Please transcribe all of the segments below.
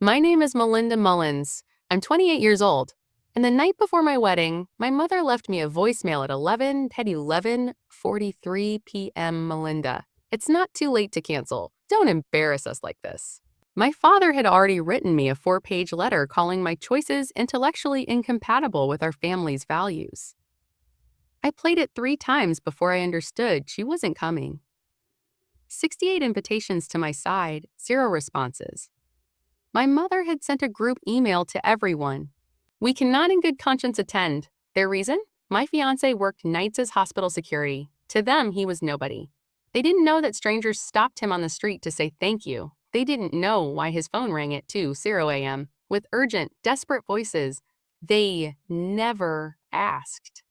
My name is Melinda Mullins. I'm 28 years old. And the night before my wedding, my mother left me a voicemail at 11:43 p.m. Melinda. It's not too late to cancel. Don't embarrass us like this. My father had already written me a 4-page letter calling my choices intellectually incompatible with our family's values. I played it 3 times before I understood she wasn't coming. 68 invitations to my side, 0 responses. My mother had sent a group email to everyone. We cannot in good conscience attend. Their reason? My fiancé worked nights as hospital security. To them, he was nobody. They didn't know that strangers stopped him on the street to say thank you. They didn't know why his phone rang at 2:00 a.m. with urgent, desperate voices. They never asked.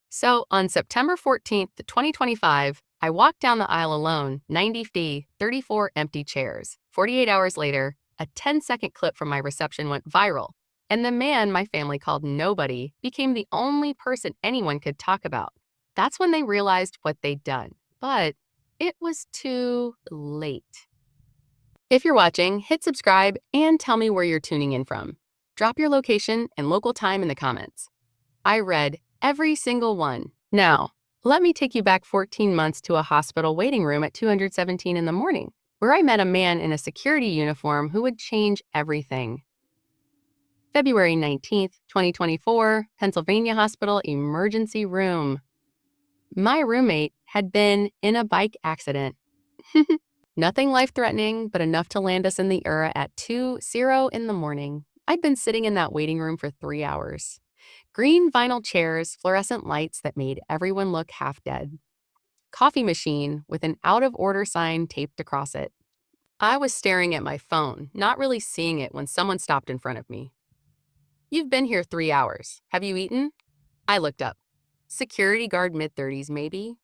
So on September 14th, 2025, I walked down the aisle alone, 90 feet, 34 empty chairs. 48 hours later, a 10-second clip from my reception went viral, and the man my family called nobody became the only person anyone could talk about. That's when they realized what they'd done. But it was too late. If you're watching, hit subscribe and tell me where you're tuning in from. Drop your location and local time in the comments. I read every single one. Now, let me take you back 14 months to a hospital waiting room at 217 in the morning, where I met a man in a security uniform who would change everything. February 19th, 2024, Pennsylvania Hospital emergency room. My roommate had been in a bike accident. Nothing life-threatening, but enough to land us in the ER at 2:00 in the morning. I'd been sitting in that waiting room for 3 hours. Green vinyl chairs, fluorescent lights that made everyone look half dead. Coffee machine with an out-of-order sign taped across it. I was staring at my phone, not really seeing it when someone stopped in front of me. "You've been here 3 hours. Have you eaten?" I looked up. Security guard mid-30s maybe.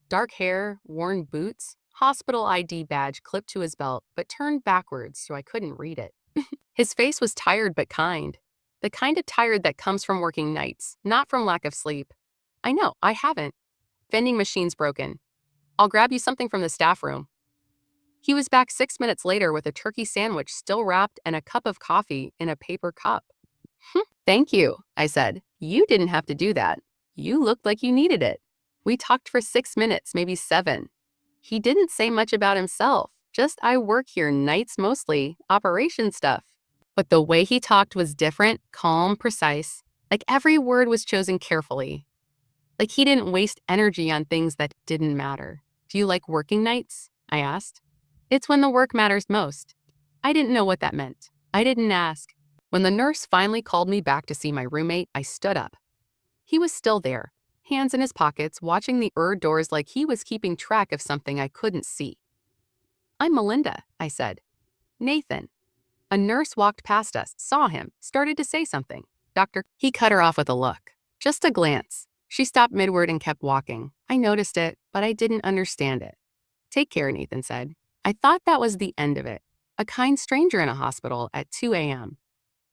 Dark hair, worn boots, hospital ID badge clipped to his belt, but turned backwards so I couldn't read it. His face was tired but kind. The kind of tired that comes from working nights, not from lack of sleep. I know, I haven't. Vending machine's broken. I'll grab you something from the staff room. He was back 6 minutes later with a turkey sandwich still wrapped and a cup of coffee in a paper cup. "Thank you," I said. "You didn't have to do that. You looked like you needed it." We talked for 6 minutes, maybe 7. He didn't say much about himself, just I work here nights mostly, operation stuff. But the way he talked was different, calm, precise, like every word was chosen carefully. Like he didn't waste energy on things that didn't matter. "Do you like working nights?" I asked. "It's when the work matters most." I didn't know what that meant. I didn't ask. When the nurse finally called me back to see my roommate, I stood up. He was still there, hands in his pockets, watching the doors like he was keeping track of something I couldn't see. "I'm Melinda," I said. "Nathan." A nurse walked past us, saw him, started to say something. "Doctor," he cut her off with a look. Just a glance. She stopped midword and kept walking. I noticed it, but I didn't understand it. "Take care," Nathan said. I thought that was the end of it. A kind stranger in a hospital at 2 a.m.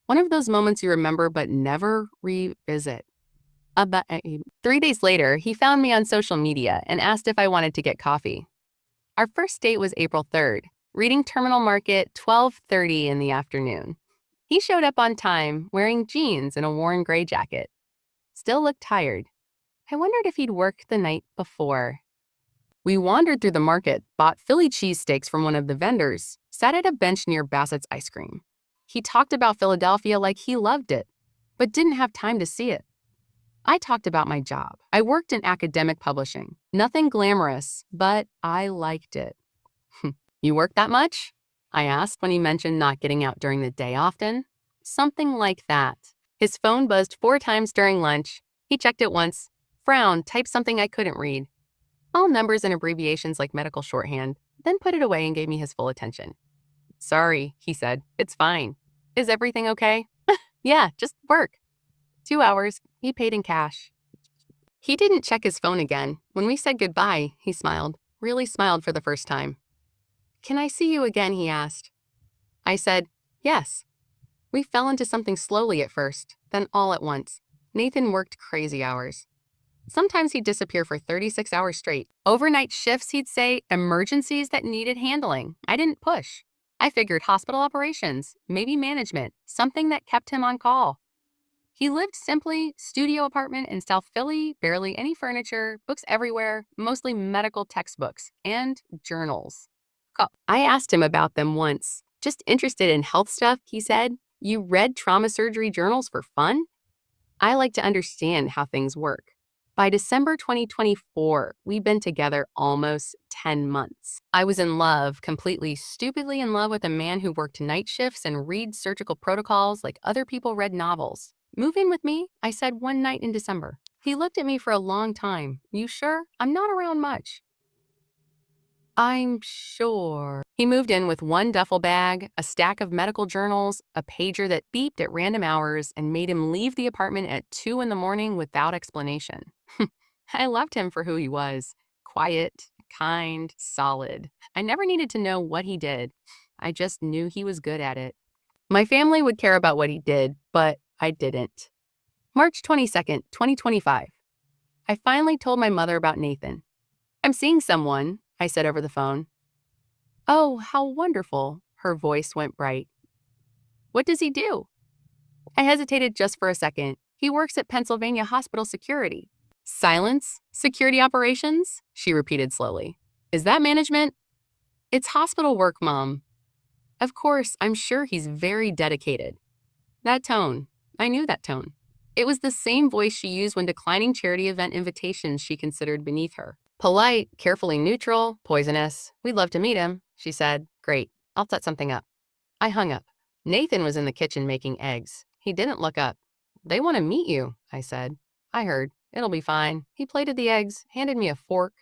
One of those moments you remember but never revisit. About 3 days later, he found me on social media and asked if I wanted to get coffee. Our first date was April 3rd, reading Terminal Market, 12:30 in the afternoon. He showed up on time, wearing jeans and a worn gray jacket. Still looked tired. I wondered if he'd worked the night before. We wandered through the market, bought Philly cheesesteaks from one of the vendors, sat at a bench near Bassett's Ice Cream. He talked about Philadelphia like he loved it, but didn't have time to see it. I talked about my job. I worked in academic publishing. Nothing glamorous, but I liked it. "You work that much?" I asked when he mentioned not getting out during the day often. Something like that. His phone buzzed 4 times during lunch. He checked it once, frowned, typed something I couldn't read. All numbers and abbreviations like medical shorthand, then put it away and gave me his full attention. "Sorry," he said. "It's fine. Is everything okay?" "Yeah, just work." 2 hours, he paid in cash. He didn't check his phone again. When we said goodbye, he smiled, really smiled for the first time. "Can I see you again?" he asked. I said, "Yes." We fell into something slowly at first, then all at once. Nathan worked crazy hours. Sometimes he'd disappear for 36 hours straight. Overnight shifts, he'd say, emergencies that needed handling. I didn't push. I figured hospital operations, maybe management, something that kept him on call. He lived simply, studio apartment in South Philly, barely any furniture, books everywhere, mostly medical textbooks and journals. I asked him about them once. Just interested in health stuff, he said. You read trauma surgery journals for fun? I like to understand how things work. By December 2024, we've been together almost 10 months. I was in love, completely stupidly in love with a man who worked night shifts and read surgical protocols like other people read novels. Move in with me, I said one night in December. He looked at me for a long time. You sure? I'm not around much. I'm sure. He moved in with one duffel bag, a stack of medical journals, a pager that beeped at random hours, and made him leave the apartment at 2 in the morning without explanation. I loved him for who he was. Quiet, kind, solid. I never needed to know what he did. I just knew he was good at it. My family would care about what he did, but I didn't. March 22nd, 2025. I finally told my mother about Nathan. I'm seeing someone, I said over the phone. Oh, how wonderful. Her voice went bright. What does he do? I hesitated just for a second. He works at Pennsylvania Hospital Security. Silence? Security operations? She repeated slowly. Is that management? It's hospital work, Mom. Of course, I'm sure he's very dedicated. That tone. I knew that tone. It was the same voice she used when declining charity event invitations she considered beneath her. Polite, carefully neutral, poisonous. We'd love to meet him, she said. Great. I'll set something up. I hung up. Nathan was in the kitchen making eggs. He didn't look up. They want to meet you, I said. I heard. It'll be fine. He plated the eggs, handed me a fork.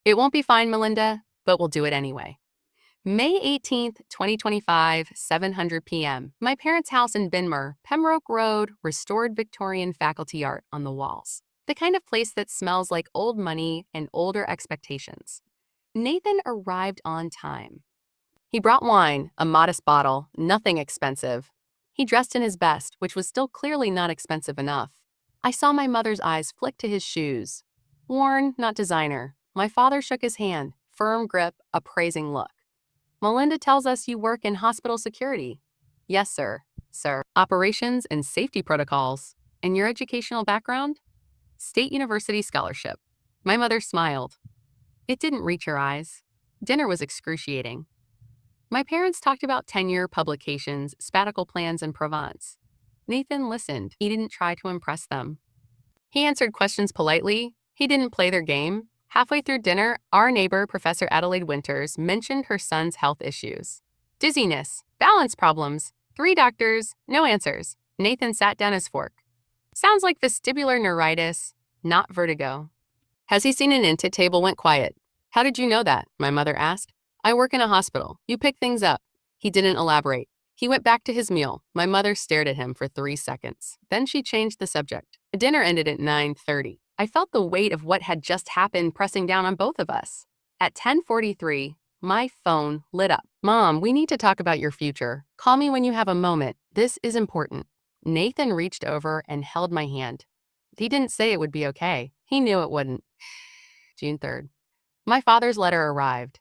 It won't be fine, Melinda, but we'll do it anyway. May 18th, 2025, 7:00 p.m. My parents' house in Binmer, Pembroke Road, restored Victorian faculty art on the walls. The kind of place that smells like old money and older expectations. Nathan arrived on time. He brought wine, a modest bottle, nothing expensive. He dressed in his best, which was still clearly not expensive enough. I saw my mother's eyes flick to his shoes. Worn, not designer. My father shook his hand, firm grip, appraising look. Melinda tells us you work in hospital security. Yes, sir. Sir. Operations and safety protocols. And your educational background? State University scholarship. My mother smiled. It didn't reach her eyes. Dinner was excruciating. My parents talked about tenure, publications, sabbatical plans in Provence. Nathan listened. He didn't try to impress them. He answered questions politely. He didn't play their game. Halfway through dinner, our neighbor, Professor Adelaide Winters, mentioned her son's health issues. Dizziness, balance problems, 3 doctors, no answers. Nathan sat down his fork. Sounds like vestibular neuritis, not vertigo. Has he seen an intake table? Went quiet. How did you know that? My mother asked. I work in a hospital. You pick things up. He didn't elaborate. He went back to his meal. My mother stared at him for 3 seconds. Then she changed the subject. Dinner ended at 9:30. I felt the weight of what had just happened pressing down on both of us. At 10:43, my phone lit up. Mom, we need to talk about your future. Call me when you have a moment. This is important. Nathan reached over and held my hand. He didn't say it would be okay. He knew it wouldn't. June 3rd. My father's letter arrived.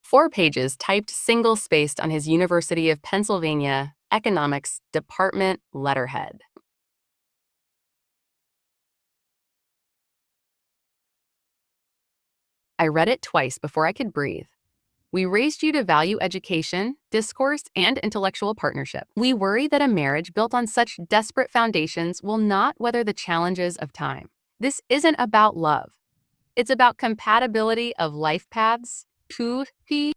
4 pages typed single-spaced on his University of Pennsylvania Economics Department letterhead. I read it twice before I could breathe. We raised you to value education, discourse, and intellectual partnership. We worry that a marriage built on such desperate foundations will not weather the challenges of time. This isn't about love. It's about compatibility of life paths.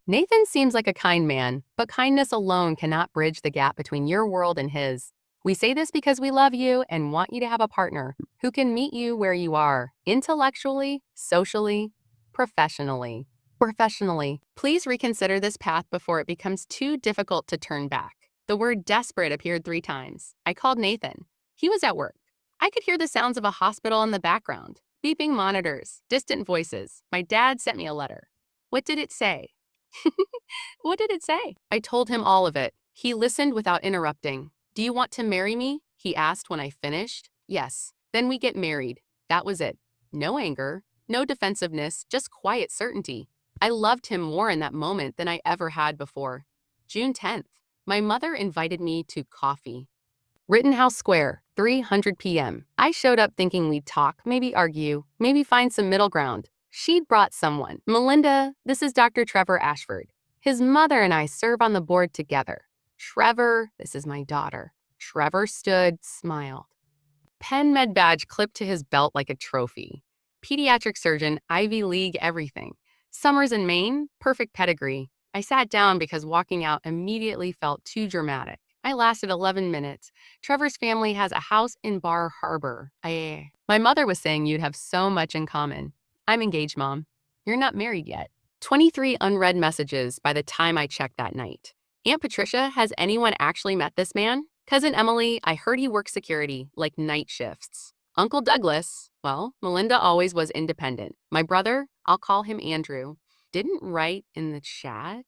Nathan seems like a kind man, but kindness alone cannot bridge the gap between your world and his. We say this because we love you and want you to have a partner who can meet you where you are, intellectually, socially, professionally. Please reconsider this path before it becomes too difficult to turn back. The word desperate appeared 3 times. I called Nathan. He was at work. I could hear the sounds of a hospital in the background, beeping monitors, distant voices. My dad sent me a letter. What did it say? What did it say? I told him all of it. He listened without interrupting. Do you want to marry me? He asked when I finished. Yes. Then we get married. That was it. No anger, no defensiveness, just quiet certainty. I loved him more in that moment than I ever had before. June 10th. My mother invited me to coffee. Rittenhouse Square, 3:00 p.m. I showed up thinking we'd talk, maybe argue, maybe find some middle ground. She'd brought someone. Melinda, this is Dr. Trevor Ashford. His mother and I serve on the board together. Trevor, this is my daughter. Trevor stood, smiled. Penn Med badge clipped to his belt like a trophy. Pediatric surgeon, Ivy League everything. Summers in Maine, perfect pedigree. I sat down because walking out immediately felt too dramatic. I lasted 11 minutes. Trevor's family has a house in Bar Harbor. My mother was saying you'd have so much in common. I'm engaged, Mom. You're not married yet. 23 unread messages by the time I checked that night. Aunt Patricia, has anyone actually met this man? Cousin Emily, I heard he works security, like night shifts. Uncle Douglas, well, Melinda always was independent. My brother, I'll call him Andrew, didn't write in the chat.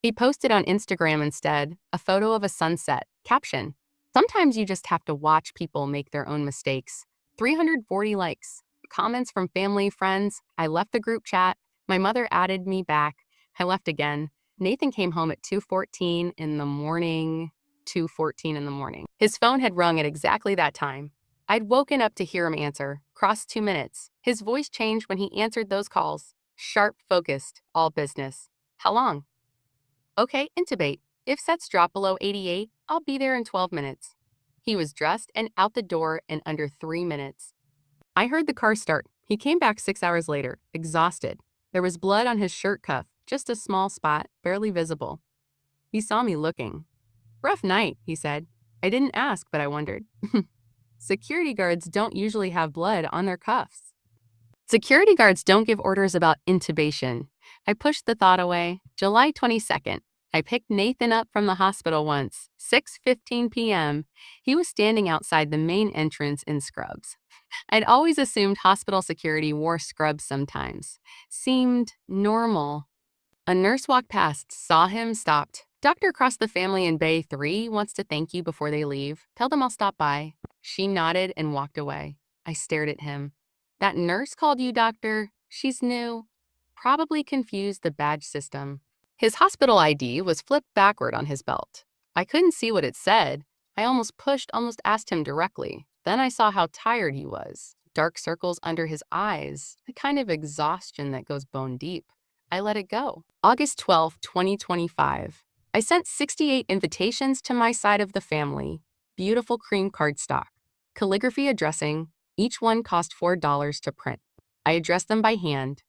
He posted on Instagram instead, a photo of a sunset. Caption, sometimes you just have to watch people make their own mistakes. 340 likes. Comments from family, friends. I left the group chat. My mother added me back. I left again. Nathan came home at 2:14 in the morning. 2:14 in the morning. His phone had rung at exactly that time. I'd woken up to hear him answer. Crossed 2 minutes. His voice changed when he answered those calls. Sharp, focused, all business. How long? Okay, intubate. If sets drop below 88, I'll be there in 12 minutes. He was dressed and out the door in under 3 minutes. I heard the car start. He came back 6 hours later, exhausted. There was blood on his shirt cuff, just a small spot, barely visible. He saw me looking. Rough night, he said. I didn't ask, but I wondered. Security guards don't usually have blood on their cuffs. Security guards don't give orders about intubation. I pushed the thought away. July 22nd. I picked Nathan up from the hospital once, 6:15 p.m. He was standing outside the main entrance in scrubs. I'd always assumed hospital security wore scrubs sometimes. Seemed normal. A nurse walked past, saw him, stopped. Doctor across the family in Bay 3 wants to thank you before they leave. Tell them I'll stop by. She nodded and walked away. I stared at him. That nurse called you doctor? She's new. Probably confused the badge system. His hospital ID was flipped backward on his belt. I couldn't see what it said. I almost asked him directly. Then I saw how tired he was. Dark circles under his eyes, the kind of exhaustion that goes bone deep. I let it go. August 12, 2025. I sent 68 invitations to my side of the family. Beautiful cream cardstock. Calligraphy addressing. Each one cost $4 to print. I addressed them by hand.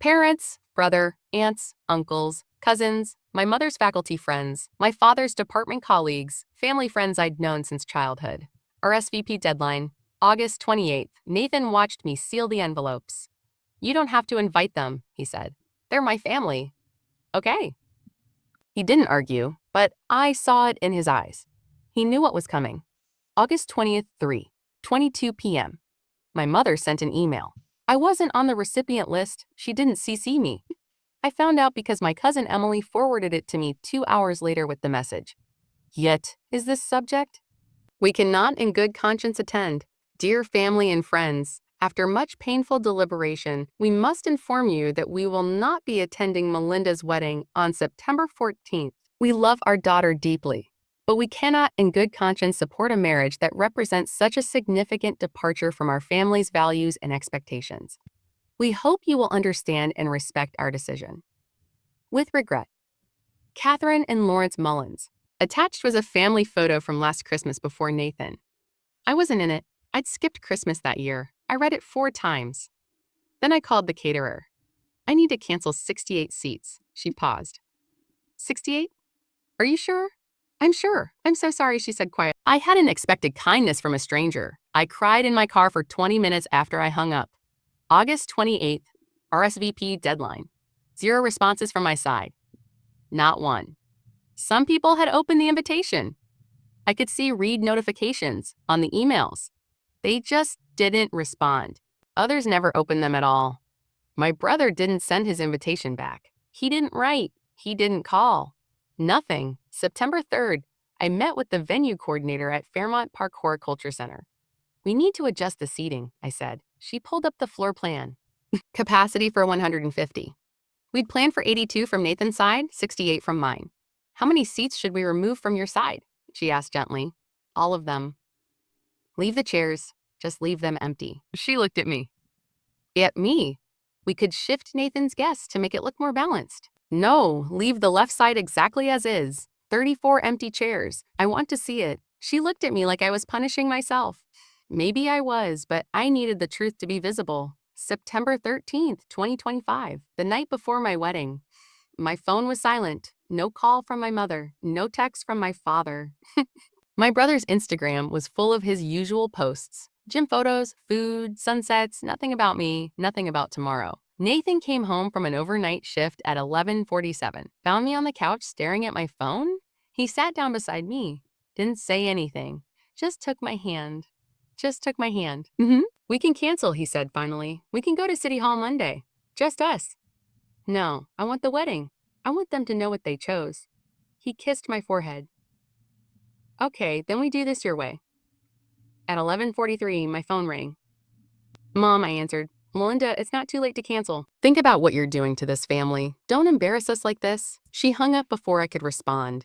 Parents, brother, aunts, uncles, cousins, my mother's faculty friends, my father's department colleagues, family friends I'd known since childhood. RSVP deadline, August 28th. Nathan watched me seal the envelopes. You don't have to invite them, he said. They're my family. Okay. He didn't argue, but I saw it in his eyes. He knew what was coming. August 20th, 3:22 p.m. My mother sent an email. I wasn't on the recipient list. She didn't CC me. I found out because my cousin Emily forwarded it to me 2 hours later with the message. Yet, is this subject? We cannot in good conscience attend. Dear family and friends, after much painful deliberation, we must inform you that we will not be attending Melinda's wedding on September 14th. We love our daughter deeply, but we cannot in good conscience support a marriage that represents such a significant departure from our family's values and expectations. We hope you will understand and respect our decision. With regret, Catherine and Lawrence Mullins. Attached was a family photo from last Christmas before Nathan. I wasn't in it. I'd skipped Christmas that year. I read it 4 times. Then I called the caterer. I need to cancel 68 seats. She paused. 68? Are you sure? I'm sure. I'm so sorry, she said quietly. I hadn't expected kindness from a stranger. I cried in my car for 20 minutes after I hung up. August 28th, RSVP deadline. 0 responses from my side. Not one. Some people had opened the invitation. I could see read notifications on the emails. They just didn't respond. Others never opened them at all. My brother didn't send his invitation back. He didn't write. He didn't call. Nothing. September 3rd, I met with the venue coordinator at Fairmont Park Horticulture Center. We need to adjust the seating, I said. She pulled up the floor plan. Capacity for 150. We'd planned for 82 from Nathan's side, 68 from mine. How many seats should we remove from your side? She asked gently. All of them. Leave the chairs. Just leave them empty. She looked at me. At me. We could shift Nathan's guests to make it look more balanced. No, leave the left side exactly as is. 34 empty chairs. I want to see it. She looked at me like I was punishing myself. Maybe I was, but I needed the truth to be visible. September 13th, 2025, the night before my wedding. My phone was silent. No call from my mother. No text from my father. My brother's Instagram was full of his usual posts. Gym photos, food, sunsets, nothing about me, nothing about tomorrow. Nathan came home from an overnight shift at 11:47. Found me on the couch staring at my phone? He sat down beside me. Didn't say anything. Just took my hand. We can cancel, he said finally. We can go to City Hall Monday. Just us. No, I want the wedding. I want them to know what they chose. He kissed my forehead. Okay, then we do this your way. At 11:43, my phone rang. Mom, I answered. Melinda, it's not too late to cancel. Think about what you're doing to this family. Don't embarrass us like this. She hung up before I could respond.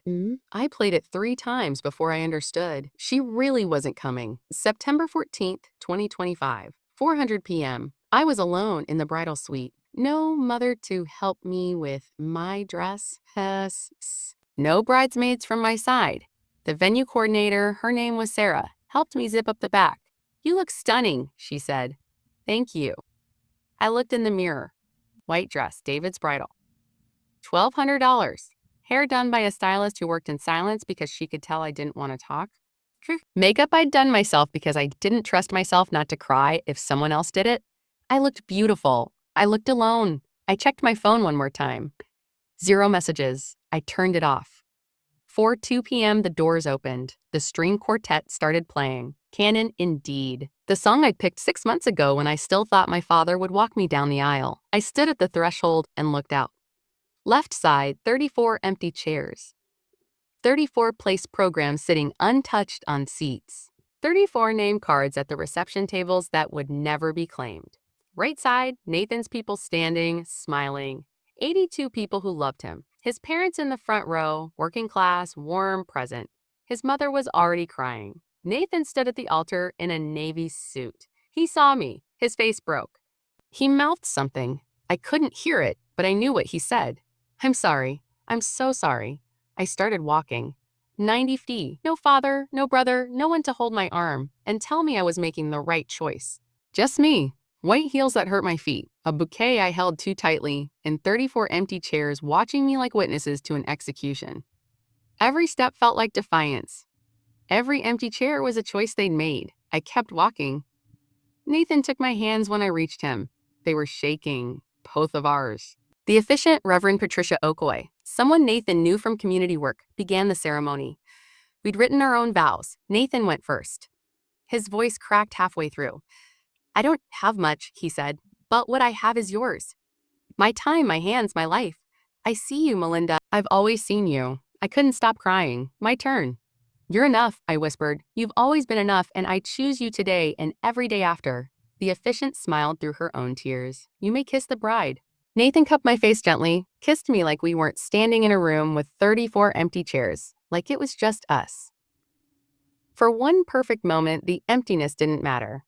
I played it 3 times before I understood. She really wasn't coming. September 14th, 2025, 4:00 p.m. I was alone in the bridal suite. No mother to help me with my dress. No bridesmaids from my side. The venue coordinator, her name was Sarah, helped me zip up the back. You look stunning, she said. Thank you. I looked in the mirror. White dress, David's bridal. $1,200. Hair done by a stylist who worked in silence because she could tell I didn't want to talk. Makeup I'd done myself because I didn't trust myself not to cry if someone else did it. I looked beautiful. I looked alone. I checked my phone one more time. 0 messages. I turned it off. 4:02 p.m. the doors opened. The string quartet started playing. Canon indeed. The song I'd picked 6 months ago when I still thought my father would walk me down the aisle. I stood at the threshold and looked out. Left side, 34 empty chairs. 34 place programs sitting untouched on seats. 34 name cards at the reception tables that would never be claimed. Right side, Nathan's people standing, smiling. 82 people who loved him. His parents in the front row, working class, warm, present. His mother was already crying. Nathan stood at the altar in a navy suit. He saw me. His face broke. He mouthed something. I couldn't hear it, but I knew what he said. I'm sorry. I'm so sorry. I started walking. 90 feet. No father, no brother, no one to hold my arm and tell me I was making the right choice. Just me. White heels that hurt my feet, a bouquet I held too tightly, and 34 empty chairs watching me like witnesses to an execution. Every step felt like defiance. Every empty chair was a choice they'd made. I kept walking. Nathan took my hands when I reached him. They were shaking, both of ours. The efficient Reverend Patricia Okoye, someone Nathan knew from community work, began the ceremony. We'd written our own vows. Nathan went first. His voice cracked halfway through. I don't have much, he said, but what I have is yours. My time, my hands, my life. I see you, Melinda. I've always seen you. I couldn't stop crying. My turn. You're enough, I whispered. You've always been enough, and I choose you today and every day after. The officiant smiled through her own tears. You may kiss the bride. Nathan cupped my face gently, kissed me like we weren't standing in a room with 34 empty chairs, like it was just us. For one perfect moment, the emptiness didn't matter.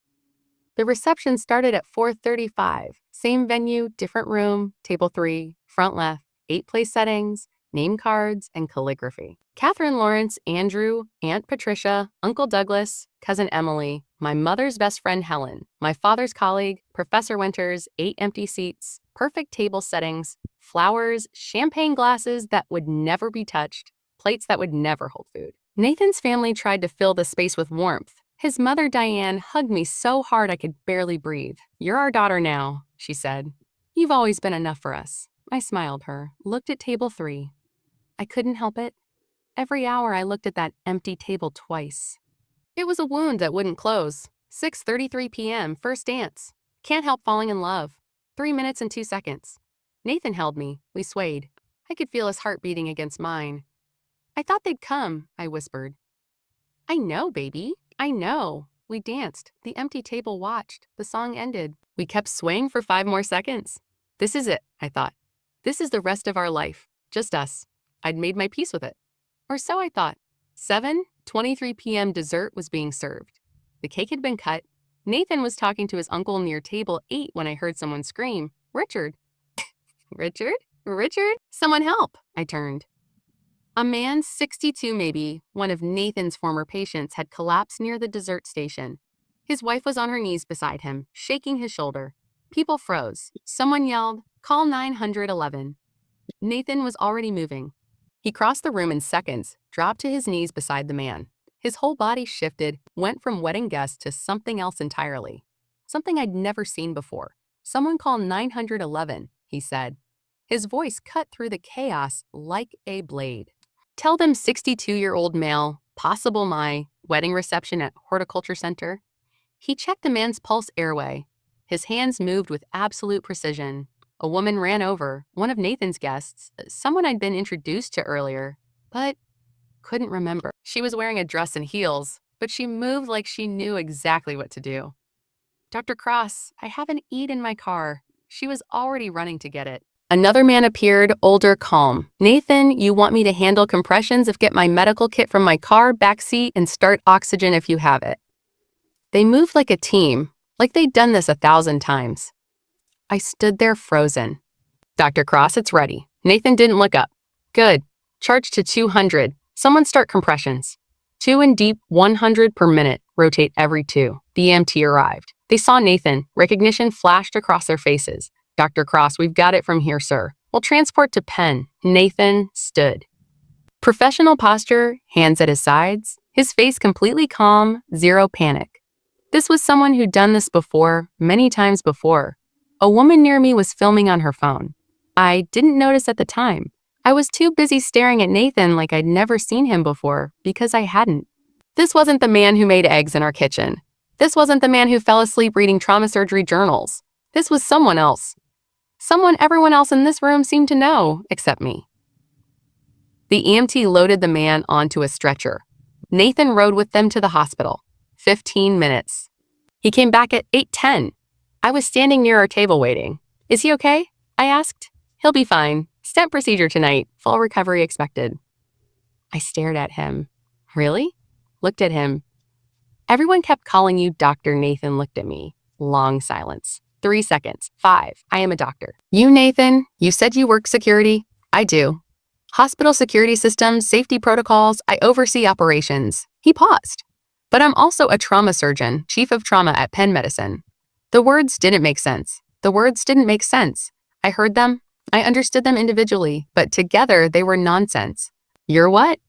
The reception started at 4:35. Same venue, different room, table 3, front left, 8 place settings, name cards, and calligraphy. Catherine Lawrence, Andrew, Aunt Patricia, Uncle Douglas, Cousin Emily, my mother's best friend Helen, my father's colleague, Professor Winters, 8 empty seats, perfect table settings, flowers, champagne glasses that would never be touched, plates that would never hold food. Nathan's family tried to fill the space with warmth. His mother, Diane, hugged me so hard I could barely breathe. You're our daughter now, she said. You've always been enough for us. I smiled her, looked at table 3. I couldn't help it. Every hour I looked at that empty table twice. It was a wound that wouldn't close. 6:33 p.m., first dance. Can't help falling in love. 3 minutes and 2 seconds. Nathan held me. We swayed. I could feel his heart beating against mine. I thought they'd come, I whispered. I know, baby. I know. We danced. The empty table watched. The song ended. We kept swaying for 5 more seconds. This is it, I thought. This is the rest of our life. Just us. I'd made my peace with it. Or so I thought. 7:23 p.m. dessert was being served. The cake had been cut. Nathan was talking to his uncle near table 8 when I heard someone scream, "Richard!" Richard? Richard? Someone help! I turned. A man, 62 maybe, one of Nathan's former patients, had collapsed near the dessert station. His wife was on her knees beside him, shaking his shoulder. People froze. Someone yelled, "Call 911." Nathan was already moving. He crossed the room in seconds, dropped to his knees beside the man. His whole body shifted, went from wedding guest to something else entirely. Something I'd never seen before. "Someone call 911, he said. His voice cut through the chaos like a blade. "Tell them 62-year-old male, possible my wedding reception at Horticulture Center." He checked the man's pulse airway. His hands moved with absolute precision. A woman ran over, one of Nathan's guests, someone I'd been introduced to earlier, but couldn't remember. She was wearing a dress and heels, but she moved like she knew exactly what to do. "Dr. Cross, I have an EAD in my car." She was already running to get it. Another man appeared, older, calm. "Nathan, you want me to handle compressions get my medical kit from my car backseat and start oxygen if you have it." They moved like a team, like they'd done this 1,000 times. I stood there frozen. "Dr. Cross, it's ready." Nathan didn't look up. "Good. Charge to 200. Someone start compressions." 2 in deep, 100 per minute, rotate every 2. The EMT arrived. They saw Nathan. Recognition flashed across their faces. "Dr. Cross, we've got it from here, sir. We'll transport to Penn." Nathan stood. Professional posture, hands at his sides, his face completely calm, zero panic. This was someone who'd done this before, many times before. A woman near me was filming on her phone. I didn't notice at the time. I was too busy staring at Nathan like I'd never seen him before, because I hadn't. This wasn't the man who made eggs in our kitchen. This wasn't the man who fell asleep reading trauma surgery journals. This was someone else. Someone everyone else in this room seemed to know, except me. The EMT loaded the man onto a stretcher. Nathan rode with them to the hospital. 15 minutes. He came back at 8:10. I was standing near our table waiting. "Is he okay?" I asked. "He'll be fine. Stent procedure tonight. Full recovery expected." I stared at him. "Really?" Looked at him. "Everyone kept calling you Dr. Nathan." Looked at me. Long silence. 3 seconds. 5. "I am a doctor." "You, Nathan, you said you work security." "I do. Hospital security systems, safety protocols, I oversee operations." He paused. "But I'm also a trauma surgeon, chief of trauma at Penn Medicine." The words didn't make sense. The words didn't make sense. I heard them. I understood them individually, but together they were nonsense. "You're what?"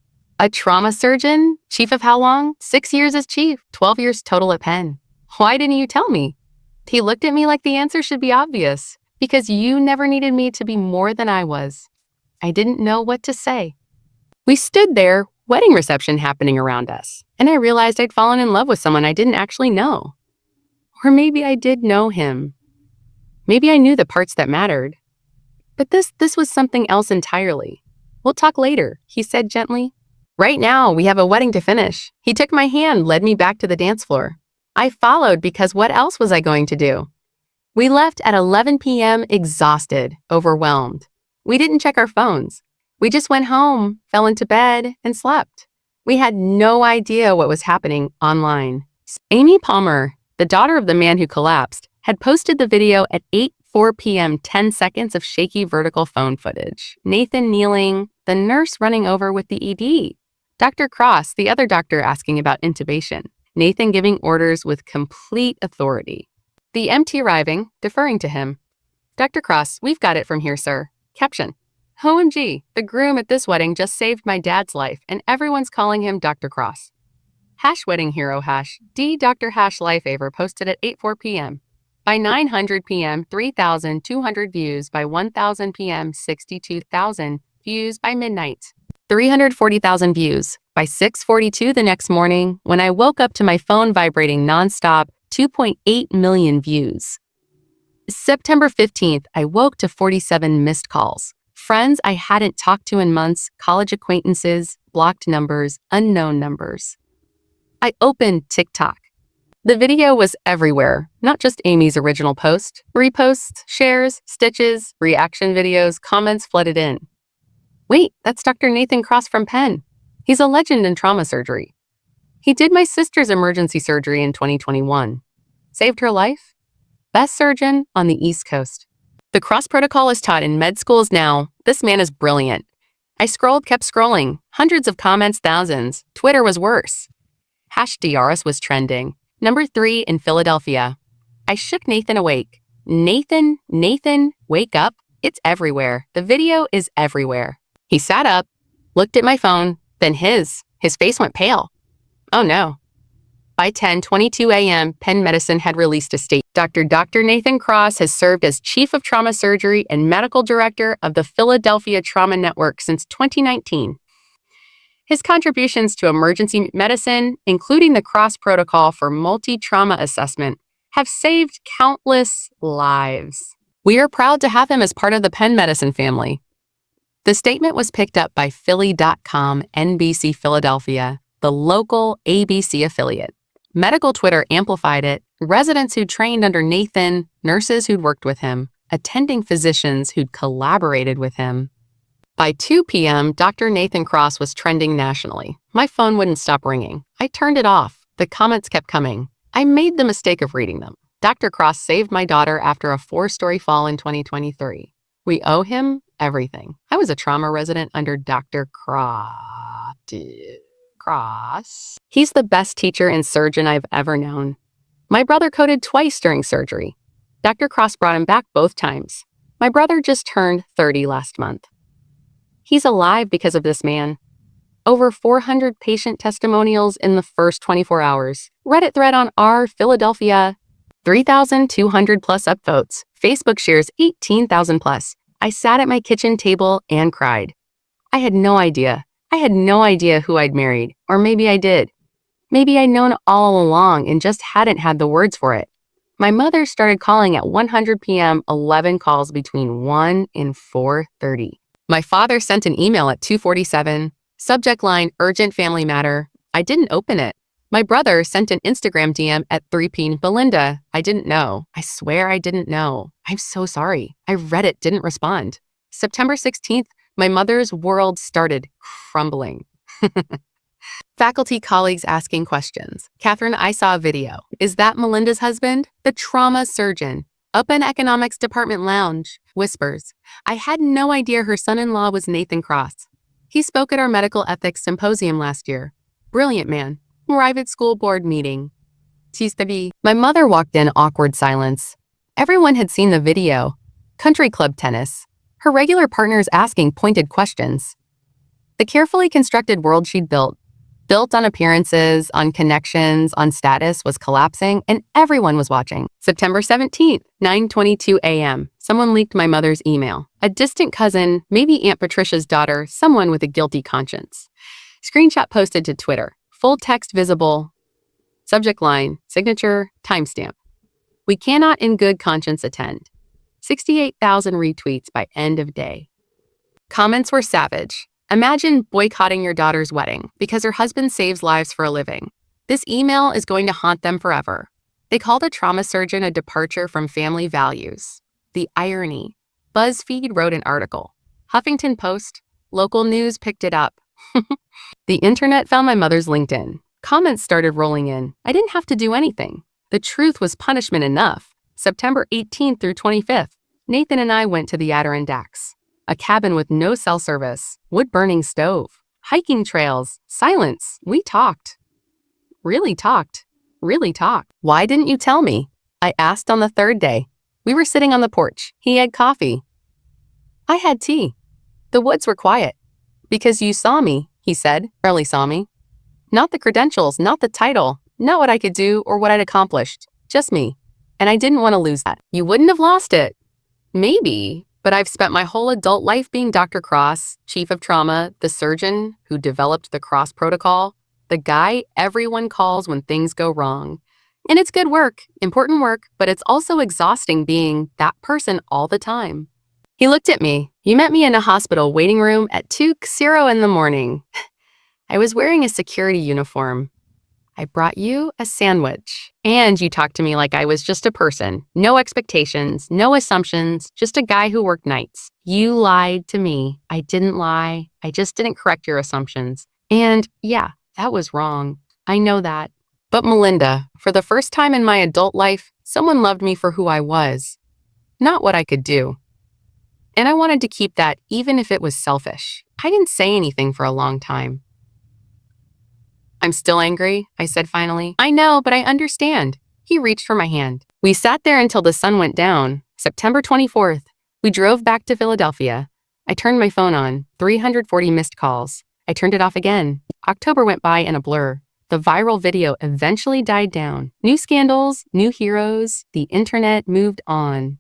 "A trauma surgeon? Chief of how long?" 6 years as chief, 12 years total at Penn." "Why didn't you tell me?" He looked at me like the answer should be obvious. "Because you never needed me to be more than I was." I didn't know what to say. We stood there, wedding reception happening around us, and I realized I'd fallen in love with someone I didn't actually know. Or maybe I did know him. Maybe I knew the parts that mattered. But this was something else entirely. "We'll talk later," he said gently. "Right now, we have a wedding to finish." He took my hand, led me back to the dance floor. I followed because what else was I going to do? We left at 11 p.m. exhausted, overwhelmed. We didn't check our phones. We just went home, fell into bed, and slept. We had no idea what was happening online. Amy Palmer, the daughter of the man who collapsed, had posted the video at 8:04 p.m. 10 seconds of shaky vertical phone footage. Nathan kneeling, the nurse running over with the ED. Dr. Cross, the other doctor, asking about intubation. Nathan giving orders with complete authority. The MT arriving, deferring to him. "Dr. Cross, we've got it from here, sir." Caption. "OMG, the groom at this wedding just saved my dad's life, and everyone's calling him Dr. Cross." #wedding hero #D Dr. Lifeaver posted at 8:04 p.m. By 900 p.m., 3,200 views. By 1,000 p.m., 62,000 views. By midnight, 340,000 views. By 6:42 the next morning, when I woke up to my phone vibrating nonstop, 2.8 million views. September 15th, I woke to 47 missed calls. Friends I hadn't talked to in months, college acquaintances, blocked numbers, unknown numbers. I opened TikTok. The video was everywhere, not just Amy's original post. Reposts, shares, stitches, reaction videos, comments flooded in. Wait, that's Dr. Nathan Cross from Penn. He's a legend in trauma surgery. He did my sister's emergency surgery in 2021. Saved her life? Best surgeon on the East Coast. The Cross protocol is taught in med schools now. This man is brilliant. I kept scrolling. Hundreds of comments, thousands. Twitter was worse. #DRS was trending. Number 3 in Philadelphia. I shook Nathan awake. Nathan, wake up. It's everywhere. The video is everywhere. He sat up, looked at my phone, then his face went pale. Oh no. By 10:22 a.m., Penn Medicine had released a statement. Dr. Nathan Cross has served as Chief of Trauma Surgery and Medical Director of the Philadelphia Trauma Network since 2019. His contributions to emergency medicine, including the Cross Protocol for multi-trauma assessment, have saved countless lives. We are proud to have him as part of the Penn Medicine family. The statement was picked up by Philly.com NBC Philadelphia, the local ABC affiliate. Medical Twitter amplified it. Residents who trained under Nathan, nurses who'd worked with him, attending physicians who'd collaborated with him. By 2 p.m., Dr. Nathan Cross was trending nationally. My phone wouldn't stop ringing. I turned it off. The comments kept coming. I made the mistake of reading them. Dr. Cross saved my daughter after a 4-story fall in 2023. We owe him everything. I was a trauma resident under Dr. Cross. He's the best teacher and surgeon I've ever known. My brother coded twice during surgery. Dr. Cross brought him back both times. My brother just turned 30 last month. He's alive because of this man. Over 400 patient testimonials in the first 24 hours. Reddit thread on our Philadelphia. 3,200 plus upvotes. Facebook shares 18,000 plus. I sat at my kitchen table and cried. I had no idea. Who I'd married. Or maybe I did. Maybe I'd known all along and just hadn't had the words for it. My mother started calling at 100 p.m., 11 calls between 1 and 4:30. My father sent an email at 2:47, subject line, urgent family matter. I didn't open it. My brother sent an Instagram DM at 3 p.m. Belinda, I didn't know. I swear I didn't know. I'm so sorry. I read it, didn't respond. September 16th, my mother's world started crumbling. Faculty colleagues asking questions. Catherine, I saw a video. Is that Melinda's husband? The trauma surgeon. Up in economics department lounge. Whispers. I had no idea her son-in-law was Nathan Cross. He spoke at our medical ethics symposium last year. Brilliant man. Private school board meeting. My mother walked in awkward silence. Everyone had seen the video. Country club tennis. Her regular partners asking pointed questions. The carefully constructed world she'd built on appearances, on connections, on status, was collapsing, and everyone was watching. September 17th, 9:22 a.m. Someone leaked my mother's email. A distant cousin, maybe Aunt Patricia's daughter, someone with a guilty conscience. Screenshot posted to Twitter. Full text visible. Subject line, signature, timestamp. We cannot in good conscience attend. 68,000 retweets by end of day. Comments were savage. Imagine boycotting your daughter's wedding because her husband saves lives for a living. This email is going to haunt them forever. They called a trauma surgeon a departure from family values. The irony. BuzzFeed wrote an article. Huffington Post. Local news picked it up. The internet found my mother's LinkedIn. Comments started rolling in. I didn't have to do anything. The truth was punishment enough. September 18th through 25th, Nathan and I went to the Adirondacks. A cabin with no cell service, wood-burning stove, hiking trails, silence. We talked. Really talked. Why didn't you tell me? I asked on the third day. We were sitting on the porch. He had coffee. I had tea. The woods were quiet. Because you saw me, he said. Barely saw me. Not the credentials, not the title, not what I could do or what I'd accomplished. Just me. And I didn't want to lose that. You wouldn't have lost it. Maybe. But I've spent my whole adult life being Dr. Cross, chief of trauma, the surgeon who developed the Cross protocol, the guy everyone calls when things go wrong. And it's good work, important work, but it's also exhausting being that person all the time. He looked at me. You met me in a hospital waiting room at 2:00 in the morning. I was wearing a security uniform. I brought you a sandwich. And you talked to me like I was just a person. No expectations, no assumptions, just a guy who worked nights. You lied to me. I didn't lie. I just didn't correct your assumptions. And yeah, that was wrong. I know that. But Melinda, for the first time in my adult life, someone loved me for who I was, not what I could do. And I wanted to keep that even if it was selfish. I didn't say anything for a long time. I'm still angry, I said finally. I know, but I understand. He reached for my hand. We sat there until the sun went down. September 24th. We drove back to Philadelphia. I turned my phone on. 340 missed calls. I turned it off again. October went by in a blur. The viral video eventually died down. New scandals, new heroes. The internet moved on.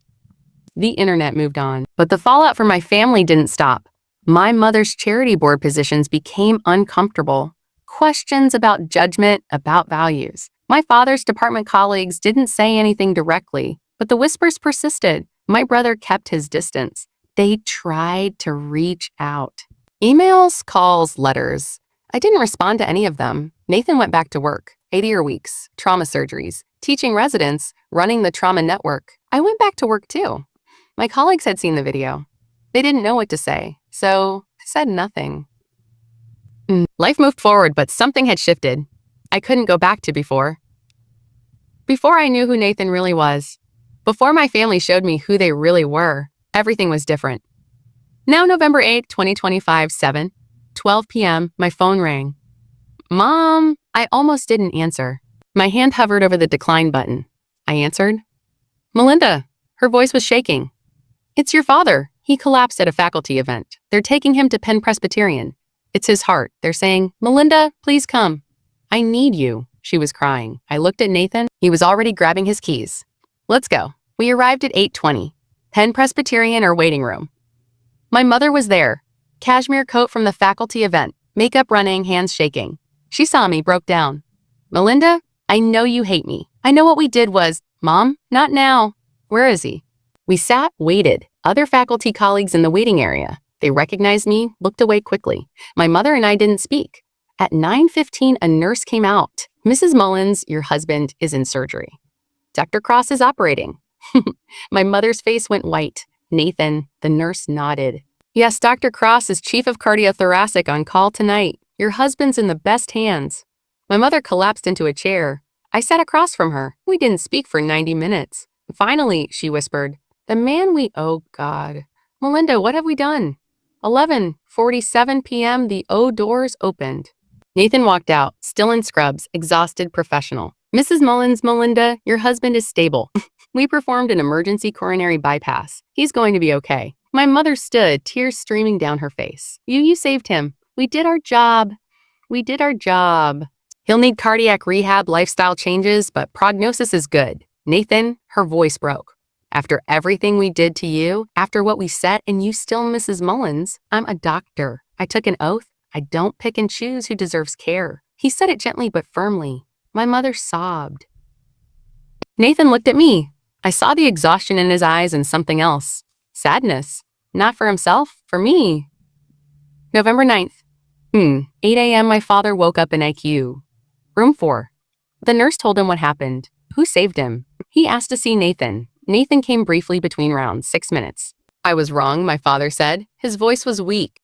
But the fallout for my family didn't stop. My mother's charity board positions became uncomfortable. Questions about judgment, about values. My father's department colleagues didn't say anything directly, but the whispers persisted. My brother kept his distance. They tried to reach out. Emails, calls, letters. I didn't respond to any of them. Nathan went back to work, 80-hour weeks, trauma surgeries, teaching residents, running the trauma network. I went back to work too. My colleagues had seen the video. They didn't know what to say, so I said nothing. Life moved forward, but something had shifted. I couldn't go back to before. Before I knew who Nathan really was, before my family showed me who they really were, everything was different. Now November 8, 2025, 7:12 p.m., my phone rang. Mom, I almost didn't answer. My hand hovered over the decline button. I answered. Melinda, her voice was shaking. It's your father. He collapsed at a faculty event. They're taking him to Penn Presbyterian. It's his heart. They're saying, Melinda, please come. I need you. She was crying. I looked at Nathan. He was already grabbing his keys. Let's go. We arrived at 8:20. Penn Presbyterian or waiting room. My mother was there. Cashmere coat from the faculty event. Makeup running, hands shaking. She saw me, broke down. Melinda, I know you hate me. I know what we did was, Mom, not now. Where is he? We sat, waited. Other faculty colleagues in the waiting area. They recognized me, looked away quickly. My mother and I didn't speak. At 9:15, a nurse came out. Mrs. Mullins, your husband, is in surgery. Dr. Cross is operating. My mother's face went white. Nathan, the nurse, nodded. Yes, Dr. Cross is chief of cardiothoracic on call tonight. Your husband's in the best hands. My mother collapsed into a chair. I sat across from her. We didn't speak for 90 minutes. Finally, she whispered, oh God. Melinda, what have we done? 11:47 p.m., the O doors opened. Nathan walked out, still in scrubs, exhausted professional. Mrs. Mullins, Melinda, your husband is stable. We performed an emergency coronary bypass. He's going to be okay. My mother stood, tears streaming down her face. You saved him. We did our job. He'll need cardiac rehab, lifestyle changes, but prognosis is good. Nathan, her voice broke. After everything we did to you, after what we said, and you still Mrs. Mullins, I'm a doctor. I took an oath. I don't pick and choose who deserves care. He said it gently but firmly. My mother sobbed. Nathan looked at me. I saw the exhaustion in his eyes and something else. Sadness. Not for himself, for me. November 9th. 8 a.m. my father woke up in ICU. Room 4. The nurse told him what happened. Who saved him? He asked to see Nathan. Nathan came briefly between rounds, 6 minutes. I was wrong, my father said. His voice was weak.